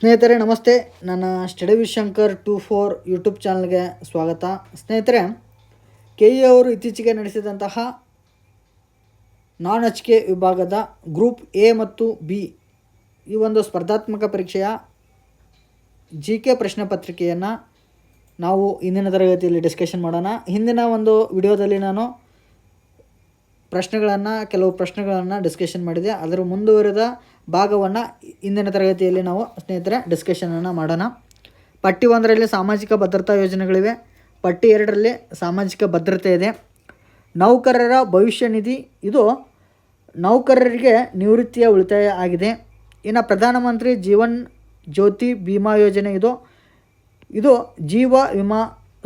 ಸ್ನೇಹಿತರೆ ನಮಸ್ತೆ. ನನ್ನ ಸ್ಟಡಿ ವಿತ್ ಶಂಕರ್ 24 ಯೂಟ್ಯೂಬ್ ಚಾನಲ್ಗೆ ಸ್ವಾಗತ. ಸ್ನೇಹಿತರೆ, ಕೆ ಇ ಅವರು ಇತ್ತೀಚೆಗೆ ನಡೆಸಿದಂತಹ ನಾನ್ ಎಚ್ ಕೆ ವಿಭಾಗದ ಗ್ರೂಪ್ ಎ ಮತ್ತು ಬಿ ಈ ಒಂದು ಸ್ಪರ್ಧಾತ್ಮಕ ಪರೀಕ್ಷೆಯ ಜಿ ಕೆ ಪ್ರಶ್ನೆ ಪತ್ರಿಕೆಯನ್ನು ನಾವು ಇಂದಿನ ತರಗತಿಯಲ್ಲಿ ಡಿಸ್ಕಷನ್ ಮಾಡೋಣ. ಹಿಂದಿನ ಒಂದು ವಿಡಿಯೋದಲ್ಲಿ ನಾನು ಕೆಲವು ಪ್ರಶ್ನೆಗಳನ್ನು ಡಿಸ್ಕಷನ್ ಮಾಡಿದೆ. ಅದರ ಮುಂದುವರೆದ ಭಾಗವನ್ನು ಇಂದಿನ ತರಗತಿಯಲ್ಲಿ ನಾವು ಸ್ನೇಹಿತರೆ ಡಿಸ್ಕಷನನ್ನು ಮಾಡೋಣ. ಪಟ್ಟಿ 1ರಲ್ಲಿ ಸಾಮಾಜಿಕ ಭದ್ರತಾ ಯೋಜನೆಗಳಿವೆ. ಪಟ್ಟಿ 2ರಲ್ಲಿ ಸಾಮಾಜಿಕ ಭದ್ರತೆ ಇದೆ. ನೌಕರರ ಭವಿಷ್ಯ ನಿಧಿ, ಇದು ನೌಕರರಿಗೆ ನಿವೃತ್ತಿಯ ಉಳಿತಾಯ ಆಗಿದೆ. ಇನ್ನು ಪ್ರಧಾನಮಂತ್ರಿ ಜೀವನ್ ಜ್ಯೋತಿ ಬಿಮಾ ಯೋಜನೆ, ಇದು ಜೀವ ವಿಮಾ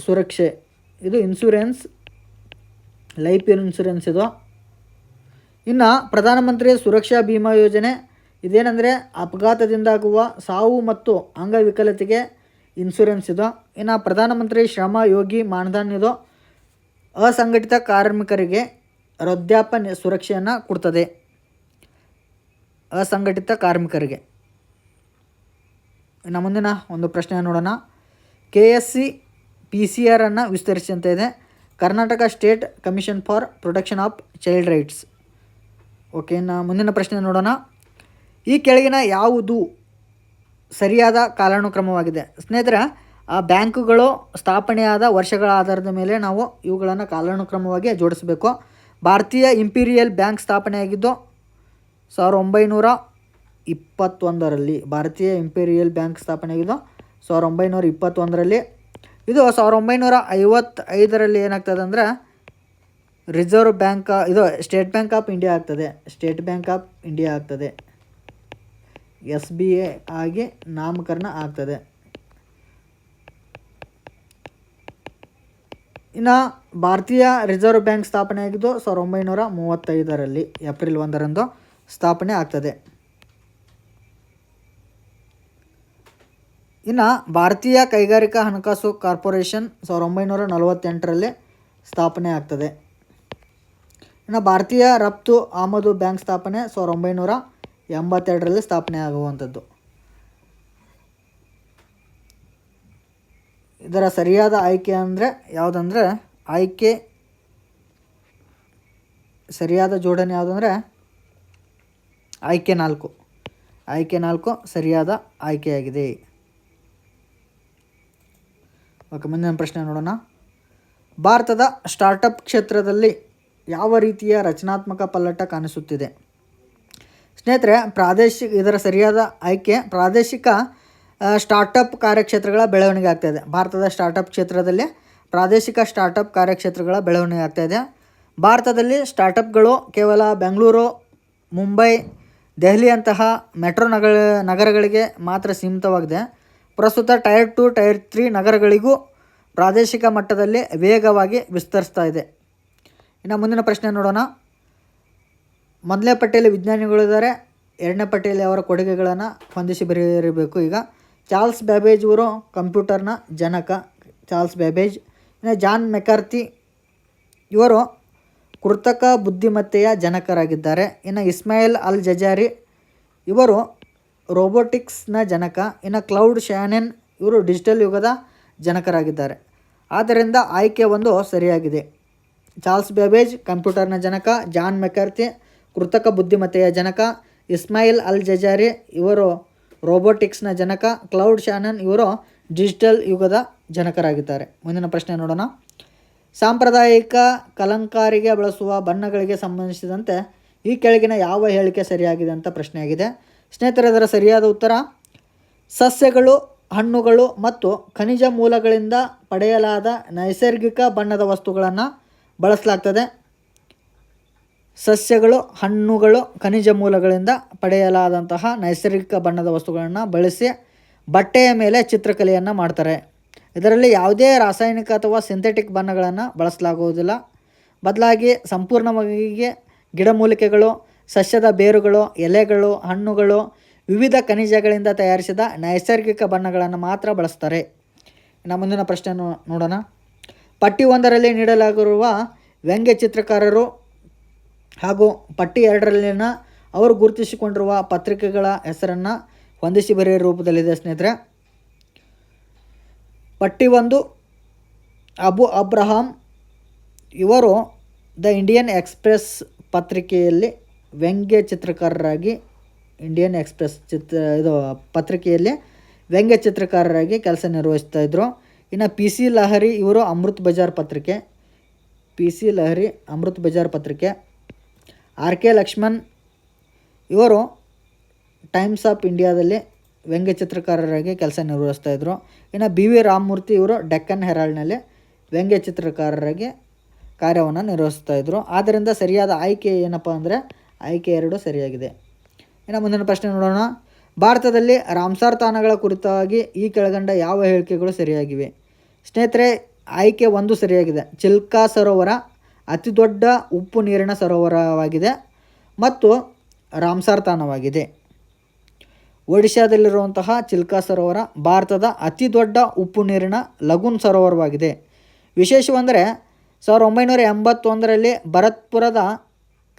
ಸುರಕ್ಷೆ, ಇದು ಇನ್ಶೂರೆನ್ಸ್, ಲೈಫ್ ಇನ್ಶೂರೆನ್ಸ್ ಇದು. ಇನ್ನು ಪ್ರಧಾನಮಂತ್ರಿ ಸುರಕ್ಷಾ ಬಿಮಾ ಯೋಜನೆ ಇದೇನೆಂದರೆ ಅಪಘಾತದಿಂದಾಗುವ ಸಾವು ಮತ್ತು ಅಂಗವಿಕಲತೆಗೆ ಇನ್ಶೂರೆನ್ಸ್ ಇದು. ಇನ್ನು ಪ್ರಧಾನಮಂತ್ರಿ ಶ್ರಮ ಯೋಗಿ ಮಾನ್ಧನ್, ಇದು ಅಸಂಘಟಿತ ಕಾರ್ಮಿಕರಿಗೆ ವೃದ್ಧಾಪ್ಯ ಸುರಕ್ಷೆಯನ್ನು ಕೊಡ್ತದೆ, ಅಸಂಘಟಿತ ಕಾರ್ಮಿಕರಿಗೆ. ಇನ್ನು ಮುಂದಿನ ಒಂದು ಪ್ರಶ್ನೆ ನೋಡೋಣ. KSC PCR ಅನ್ನು ವಿಸ್ತರಿಸಿದಂತೆ ಇದೆ. Karnataka state commission for protection of child rights. Okay, ಇನ್ನು ಮುಂದಿನ ಪ್ರಶ್ನೆ ನೋಡೋಣ. ಈ ಕೆಳಗಿನ ಯಾವುದು ಸರಿಯಾದ ಕಾಲಾನುಕ್ರಮವಾಗಿದೆ? ಸ್ನೇಹಿತರೆ, ಬ್ಯಾಂಕುಗಳು ಸ್ಥಾಪನೆಯಾದ ವರ್ಷಗಳ ಆಧಾರದ ಮೇಲೆ ನಾವು ಇವುಗಳನ್ನು ಕಾಲಾನುಕ್ರಮವಾಗಿ ಜೋಡಿಸಬೇಕು. ಭಾರತೀಯ ಇಂಪೀರಿಯಲ್ ಬ್ಯಾಂಕ್ ಸ್ಥಾಪನೆಯಾಗಿದ್ದು 1921ರಲ್ಲಿ. ಭಾರತೀಯ ಇಂಪೀರಿಯಲ್ ಬ್ಯಾಂಕ್ ಸ್ಥಾಪನೆಯಾಗಿದ್ದು 1921ರಲ್ಲಿ. ಇದು 1955ರಲ್ಲಿ ಏನಾಗ್ತದೆ ಅಂದರೆ ರಿಸರ್ವ್ ಬ್ಯಾಂಕ್, ಇದು ಸ್ಟೇಟ್ ಬ್ಯಾಂಕ್ ಆಫ್ ಇಂಡಿಯಾ ಆಗ್ತದೆ. ಸ್ಟೇಟ್ ಬ್ಯಾಂಕ್ ಆಫ್ ಇಂಡಿಯಾ ಆಗ್ತದೆ, SBI ಆಗಿ ನಾಮಕರಣ ಆಗ್ತದೆ. ಇನ್ನು ಭಾರತೀಯ ರಿಸರ್ವ್ ಬ್ಯಾಂಕ್ ಸ್ಥಾಪನೆ ಆಗಿದ್ದು 1935ರಲ್ಲಿ ಏಪ್ರಿಲ್ 1ರಂದು ಸ್ಥಾಪನೆ ಆಗ್ತದೆ. ಇನ್ನು ಭಾರತೀಯ ಕೈಗಾರಿಕಾ ಹಣಕಾಸು ಕಾರ್ಪೊರೇಷನ್ 1948ರಲ್ಲಿ ಸ್ಥಾಪನೆ ಆಗ್ತದೆ. ಇನ್ನು ಭಾರತೀಯ ರಫ್ತು ಆಮದು ಬ್ಯಾಂಕ್ ಸ್ಥಾಪನೆ 1982ರಲ್ಲಿ ಸ್ಥಾಪನೆ ಆಗುವಂಥದ್ದು. ಇದರ ಸರಿಯಾದ ಆಯ್ಕೆ ಅಂದರೆ ಯಾವುದಂದರೆ ಸರಿಯಾದ ಜೋಡಣೆ ಯಾವುದಂದರೆ ಆಯ್ಕೆ 4 ಸರಿಯಾದ ಆಯ್ಕೆಯಾಗಿದೆ. ಓಕೆ, ಮುಂದಿನ ಪ್ರಶ್ನೆ ನೋಡೋಣ. ಭಾರತದ ಸ್ಟಾರ್ಟಪ್ ಕ್ಷೇತ್ರದಲ್ಲಿ ಯಾವ ರೀತಿಯ ರಚನಾತ್ಮಕ ಪಲ್ಲಟ ಕಾಣಿಸುತ್ತಿದೆ? ಸ್ನೇಹಿತರೆ, ಇದರ ಸರಿಯಾದ ಆಯ್ಕೆ ಪ್ರಾದೇಶಿಕ ಸ್ಟಾರ್ಟಪ್ ಕಾರ್ಯಕ್ಷೇತ್ರಗಳ ಬೆಳವಣಿಗೆ ಆಗ್ತಾಯಿದೆ. ಭಾರತದ ಸ್ಟಾರ್ಟಪ್ ಕ್ಷೇತ್ರದಲ್ಲಿ ಪ್ರಾದೇಶಿಕ ಸ್ಟಾರ್ಟಪ್ ಕಾರ್ಯಕ್ಷೇತ್ರಗಳ ಬೆಳವಣಿಗೆ ಆಗ್ತಾಯಿದೆ. ಭಾರತದಲ್ಲಿ ಸ್ಟಾರ್ಟಪ್ಗಳು ಕೇವಲ ಬೆಂಗಳೂರು, ಮುಂಬೈ, ದೆಹಲಿಯಂತಹ ಮೆಟ್ರೋ ನಗರಗಳಿಗೆ ಮಾತ್ರ ಸೀಮಿತವಾಗಿದೆ. ಪ್ರಸ್ತುತ ಟೈರ್ 2, ಟೈರ್ 3 ನಗರಗಳಿಗೂ ಪ್ರಾದೇಶಿಕ ಮಟ್ಟದಲ್ಲಿ ವೇಗವಾಗಿ ವಿಸ್ತರಿಸ್ತಾ ಇದೆ. ಇನ್ನು ಮುಂದಿನ ಪ್ರಶ್ನೆ ನೋಡೋಣ. ಮೊದಲನೇ ಪಟ್ಟಿಯಲ್ಲಿ ವಿಜ್ಞಾನಿಗಳಿದ್ದಾರೆ, ಎರಡನೇ ಪಟ್ಟಿಯಲ್ಲಿ ಅವರ ಕೊಡುಗೆಗಳನ್ನು ಹೊಂದಿಸಿ ಬರೆಯಬೇಕು. ಈಗ ಚಾರ್ಲ್ಸ್ ಬ್ಯಾಬೇಜ್ ಇವರು ಕಂಪ್ಯೂಟರ್ನ ಜನಕ, ಚಾರ್ಲ್ಸ್ ಬ್ಯಾಬೇಜ್. ಇನ್ನು ಜಾನ್ ಮೆಕಾರ್ಥಿ ಇವರು ಕೃತಕ ಬುದ್ಧಿಮತ್ತೆಯ ಜನಕರಾಗಿದ್ದಾರೆ. ಇನ್ನು ಇಸ್ಮಾಯಿಲ್ ಅಲ್ ಜಜಾರಿ ಇವರು ರೋಬೋಟಿಕ್ಸ್ನ ಜನಕ. ಇನ್ನು ಕ್ಲೌಡ್ ಶ್ಯಾನೆನ್ ಇವರು ಡಿಜಿಟಲ್ ಯುಗದ ಜನಕರಾಗಿದ್ದಾರೆ. ಆದ್ದರಿಂದ ಆಯ್ಕೆ 1 ಸರಿಯಾಗಿದೆ. ಚಾರ್ಲ್ಸ್ ಬ್ಯಾಬೇಜ್ ಕಂಪ್ಯೂಟರ್ನ ಜನಕ, ಜಾನ್ ಮೆಕಾರ್ಥಿ ಕೃತಕ ಬುದ್ಧಿಮತ್ತೆಯ ಜನಕ, ಇಸ್ಮಾಯಿಲ್ ಅಲ್ ಜಜಾರಿ ಇವರು ರೋಬೋಟಿಕ್ಸ್ನ ಜನಕ, ಕ್ಲೌಡ್ ಶ್ಯಾನನ್ ಇವರು ಡಿಜಿಟಲ್ ಯುಗದ ಜನಕರಾಗಿದ್ದಾರೆ. ಮುಂದಿನ ಪ್ರಶ್ನೆ ನೋಡೋಣ. ಸಾಂಪ್ರದಾಯಿಕ ಕಲಂಕಾರಿಗೆ ಬಳಸುವ ಬಣ್ಣಗಳಿಗೆ ಸಂಬಂಧಿಸಿದಂತೆ ಈ ಕೆಳಗಿನ ಯಾವ ಹೇಳಿಕೆ ಸರಿಯಾಗಿದೆ ಅಂತ ಪ್ರಶ್ನೆಯಾಗಿದೆ. ಸ್ನೇಹಿತರೆ, ಇದರ ಸರಿಯಾದ ಉತ್ತರ ಸಸ್ಯಗಳು, ಹಣ್ಣುಗಳು ಮತ್ತು ಖನಿಜ ಮೂಲಗಳಿಂದ ಪಡೆಯಲಾದ ನೈಸರ್ಗಿಕ ಬಣ್ಣದ ವಸ್ತುಗಳನ್ನು ಬಳಸಲಾಗ್ತದೆ. ಸಸ್ಯಗಳು, ಹಣ್ಣುಗಳು, ಖನಿಜ ಮೂಲಗಳಿಂದ ಪಡೆಯಲಾದಂತಹ ನೈಸರ್ಗಿಕ ಬಣ್ಣದ ವಸ್ತುಗಳನ್ನು ಬಳಸಿ ಬಟ್ಟೆಯ ಮೇಲೆ ಚಿತ್ರಕಲೆಯನ್ನು ಮಾಡ್ತಾರೆ. ಇದರಲ್ಲಿ ಯಾವುದೇ ರಾಸಾಯನಿಕ ಅಥವಾ ಸಿಂಥೆಟಿಕ್ ಬಣ್ಣಗಳನ್ನು ಬಳಸಲಾಗುವುದಿಲ್ಲ. ಬದಲಾಗಿ ಸಂಪೂರ್ಣವಾಗಿ ಗಿಡಮೂಲಿಕೆಗಳು, ಸಸ್ಯದ ಬೇರುಗಳು, ಎಲೆಗಳು, ಹಣ್ಣುಗಳು, ವಿವಿಧ ಖನಿಜಗಳಿಂದ ತಯಾರಿಸಿದ ನೈಸರ್ಗಿಕ ಬಣ್ಣಗಳನ್ನು ಮಾತ್ರ ಬಳಸ್ತಾರೆ. ಇನ್ನು ಮುಂದಿನ ಪ್ರಶ್ನೆ ನೋಡೋಣ. ಪಟ್ಟಿ 1ರಲ್ಲಿ ನೀಡಲಾಗಿರುವ ವ್ಯಂಗ್ಯ ಚಿತ್ರಕಾರರು ಹಾಗೂ ಪಟ್ಟಿ 2ರಲ್ಲಿನ ಅವರು ಗುರುತಿಸಿಕೊಂಡಿರುವ ಪತ್ರಿಕೆಗಳ ಹೆಸರನ್ನು ಹೊಂದಿಸಿ ಬರೆಯೋ ರೂಪದಲ್ಲಿದೆ ಸ್ನೇಹಿತರೆ. ಪಟ್ಟಿ 1 ಅಬು ಅಬ್ರಹಾಂ ಇವರು ದ ಇಂಡಿಯನ್ ಎಕ್ಸ್‌ಪ್ರೆಸ್ ಪತ್ರಿಕೆಯಲ್ಲಿ ವ್ಯಂಗ್ಯ ಚಿತ್ರಕಾರರಾಗಿ ಪತ್ರಿಕೆಯಲ್ಲಿ ವ್ಯಂಗ್ಯ ಚಿತ್ರಕಾರರಾಗಿ ಕೆಲಸ ನಿರ್ವಹಿಸ್ತಾ ಇದ್ದರು. ಇನ್ನು ಪಿ ಸಿ ಲಹರಿ ಇವರು ಅಮೃತ್ ಬಜಾರ್ ಪತ್ರಿಕೆ. ಆರ್ ಕೆ ಲಕ್ಷ್ಮಣ್ ಇವರು ಟೈಮ್ಸ್ ಆಫ್ ಇಂಡಿಯಾದಲ್ಲಿ ವ್ಯಂಗ್ಯ ಚಿತ್ರಕಾರರಾಗಿ ಕೆಲಸ ನಿರ್ವಹಿಸ್ತಾ ಇದ್ದರು. ಇನ್ನು ಬಿ ವಿ ರಾಮಮೂರ್ತಿ ಇವರು ಡೆಕ್ಕನ್ ಹೆರಾಲ್ಡ್ನಲ್ಲಿ ವ್ಯಂಗ್ಯ ಚಿತ್ರಕಾರರಾಗಿ ಕಾರ್ಯವನ್ನು ನಿರ್ವಹಿಸ್ತಾ ಇದ್ದರು. ಆದ್ದರಿಂದ ಸರಿಯಾದ ಆಯ್ಕೆ ಏನಪ್ಪ ಅಂದರೆ ಆಯ್ಕೆ 2 ಸರಿಯಾಗಿದೆ. ಇನ್ನು ಮುಂದಿನ ಪ್ರಶ್ನೆ ನೋಡೋಣ. ಭಾರತದಲ್ಲಿ ರಾಮ್ಸಾರ್ ತಾಣಗಳ ಕುರಿತಾಗಿ ಈ ಕೆಳಗಂಡ ಯಾವ ಹೇಳಿಕೆಗಳು ಸರಿಯಾಗಿವೆ? ಸ್ನೇಹಿತರೆ, ಆಯ್ಕೆ 1 ಸರಿಯಾಗಿದೆ. ಚಿಲ್ಕಾ ಸರೋವರ ಅತಿ ದೊಡ್ಡ ಉಪ್ಪು ನೀರಿನ ಸರೋವರವಾಗಿದೆ ಮತ್ತು ರಾಮ್ಸಾರ್ ತಾಣವಾಗಿದೆ. ಒಡಿಶಾದಲ್ಲಿರುವಂತಹ ಚಿಲ್ಕಾ ಸರೋವರ ಭಾರತದ ಅತಿ ದೊಡ್ಡ ಉಪ್ಪು ನೀರಿನ ಲಗೂನ್ ಸರೋವರವಾಗಿದೆ. ವಿಶೇಷವೆಂದರೆ 1981ರಲ್ಲಿ ಭರತ್ಪುರದ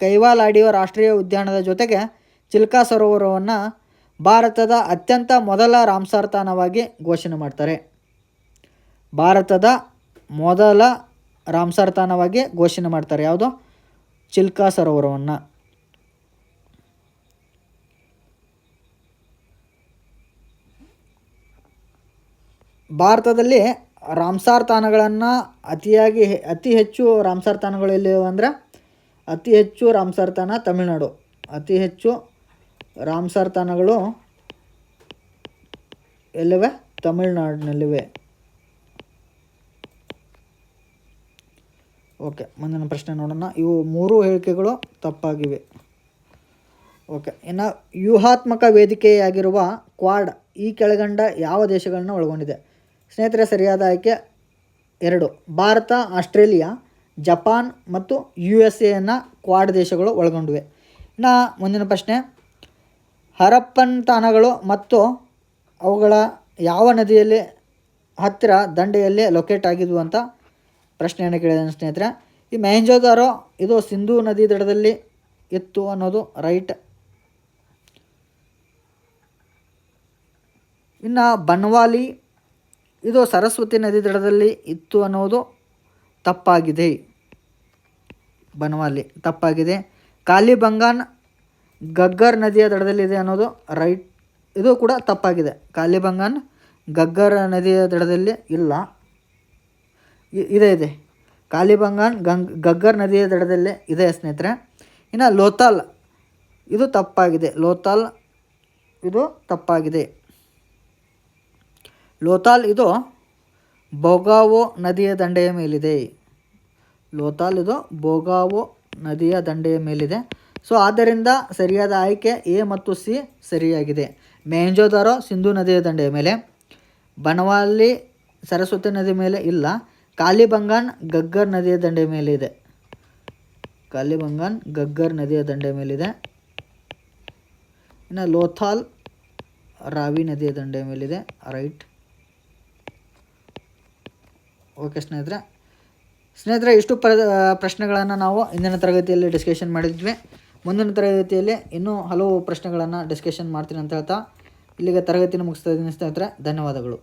ಕೈವಾಲಾಡಿಯೋ ರಾಷ್ಟ್ರೀಯ ಉದ್ಯಾನದ ಜೊತೆಗೆ ಚಿಲ್ಕಾ ಸರೋವರವನ್ನು ಭಾರತದ ಅತ್ಯಂತ ಮೊದಲ ರಾಮ್ಸಾರ್ ತಾಣವಾಗಿ ಘೋಷಣೆ ಮಾಡ್ತಾರೆ. ಭಾರತದ ಮೊದಲ ರಾಮ್ಸಾರ್ ತಾಣವಾಗಿ ಘೋಷಣೆ ಮಾಡ್ತಾರೆ. ಯಾವುದು? ಚಿಲ್ಕಾ ಸರೋವರವನ್ನು. ಭಾರತದಲ್ಲಿ ರಾಮ್ಸಾರ್ ತಾಣಗಳನ್ನು ಅತಿ ಹೆಚ್ಚು ರಾಮ್ಸಾರ್ ತಾಣಗಳು ಎಲ್ಲಿವೆ ಅಂದರೆ ಅತಿ ಹೆಚ್ಚು ರಾಮ್ಸಾರ್ ತಾಣ ತಮಿಳುನಾಡು. ಅತಿ ಹೆಚ್ಚು ರಾಮ್ಸಾರ್ ತಾಣಗಳು ಎಲ್ಲಿವೆ? ತಮಿಳುನಾಡಿನಲ್ಲಿವೆ. ಓಕೆ, ಮುಂದಿನ ಪ್ರಶ್ನೆ ನೋಡೋಣ. ಇವು 3 ಹೇಳಿಕೆಗಳು ತಪ್ಪಾಗಿವೆ. ಓಕೆ, ಇನ್ನು ವ್ಯೂಹಾತ್ಮಕ ವೇದಿಕೆಯಾಗಿರುವ ಕ್ವಾಡ್ ಈ ಕೆಳಗಂಡ ಯಾವ ದೇಶಗಳನ್ನು ಒಳಗೊಂಡಿದೆ? ಸ್ನೇಹಿತರೆ, ಸರಿಯಾದ ಆಯ್ಕೆ 2. ಭಾರತ, ಆಸ್ಟ್ರೇಲಿಯಾ, ಜಪಾನ್ ಮತ್ತು USA ಕ್ವಾಡ್ ದೇಶಗಳು ಒಳಗೊಂಡಿವೆ. ಇನ್ನು ಮುಂದಿನ ಪ್ರಶ್ನೆ, ಹರಪ್ಪನ್ ತಾಣಗಳು ಮತ್ತು ಅವುಗಳ ಯಾವ ನದಿಯಲ್ಲಿ ಹತ್ತಿರ ದಂಡೆಯಲ್ಲಿ ಲೊಕೇಟ್ ಆಗಿದ್ವು ಅಂತ ಪ್ರಶ್ನೆಯನ್ನು ಕೇಳಿದ್ದಾನೆ ಸ್ನೇಹಿತರೆ. ಈ ಮೊಹೆಂಜೊದಾರೋ ಇದು ಸಿಂಧೂ ನದಿ ದಡದಲ್ಲಿ ಇತ್ತು ಅನ್ನೋದು ರೈಟ್. ಇನ್ನು ಬನ್ವಾಲಿ ಇದು ಸರಸ್ವತಿ ನದಿ ದಡದಲ್ಲಿ ಇತ್ತು ಅನ್ನೋದು ತಪ್ಪಾಗಿದೆ. ಬನ್ವಾಲಿ ತಪ್ಪಾಗಿದೆ. ಕಾಲಿಬಂಗಾನ್ ಗಗ್ಗರ್ ನದಿಯ ದಡದಲ್ಲಿದೆ ಅನ್ನೋದು ರೈಟ್. ಇದು ಕೂಡ ತಪ್ಪಾಗಿದೆ. ಕಾಲಿಬಂಗಾನ್ ಗಗ್ಗರ್ ನದಿಯ ದಡದಲ್ಲಿ ಇಲ್ಲ, ಇದೆ. ಕಾಲಿಬಂಗಾನ್ ಗಗ್ಗರ್ ನದಿಯ ದಡದಲ್ಲಿ ಇದೆ ಸ್ನೇಹಿತರೆ. ಇನ್ನು ಲೋಥಾಲ್ ಇದು ತಪ್ಪಾಗಿದೆ. ಇದು ತಪ್ಪಾಗಿದೆ. ಲೋಥಾಲ್ ಇದು ಬೋಗಾವೋ ನದಿಯ ದಂಡೆಯ ಮೇಲಿದೆ. ಸೊ ಆದ್ದರಿಂದ ಸರಿಯಾದ ಆಯ್ಕೆ ಎ ಮತ್ತು ಸಿ ಸರಿಯಾಗಿದೆ. ಮೊಹೆಂಜೊದಾರೋ ಸಿಂಧೂ ನದಿಯ ದಂಡೆಯ ಮೇಲೆ, ಬನವಾಲಿ ಸರಸ್ವತಿ ನದಿ ಮೇಲೆ ಇಲ್ಲ, ಕಾಲಿಬಂಗಾನ್ ಗಗ್ಗರ್ ನದಿಯ ದಂಡೆಯ ಮೇಲಿದೆ. ಇನ್ನು ಲೋಥಾಲ್ ರಾವಿ ನದಿಯ ದಂಡೆಯ ಮೇಲಿದೆ. ರೈಟ್. ಓಕೆ ಸ್ನೇಹಿತರೆ, ಇಷ್ಟು ಪ್ರಶ್ನೆಗಳನ್ನು ನಾವು ಇಂದಿನ ತರಗತಿಯಲ್ಲಿ ಡಿಸ್ಕಷನ್ ಮಾಡಿದ್ವಿ. ಮುಂದಿನ ತರಗತಿಯಲ್ಲಿ ಇನ್ನೂ ಹಲವು ಪ್ರಶ್ನೆಗಳನ್ನು ಡಿಸ್ಕಷನ್ ಮಾಡ್ತೀನಿ ಅಂತ ಹೇಳ್ತಾ ಇಲ್ಲಿಗೆ ತರಗತಿನ ಮುಗಿಸ್ತಾ ಇದ್ದೀನಿ ಸ್ನೇಹಿತರೆ. ಧನ್ಯವಾದಗಳು.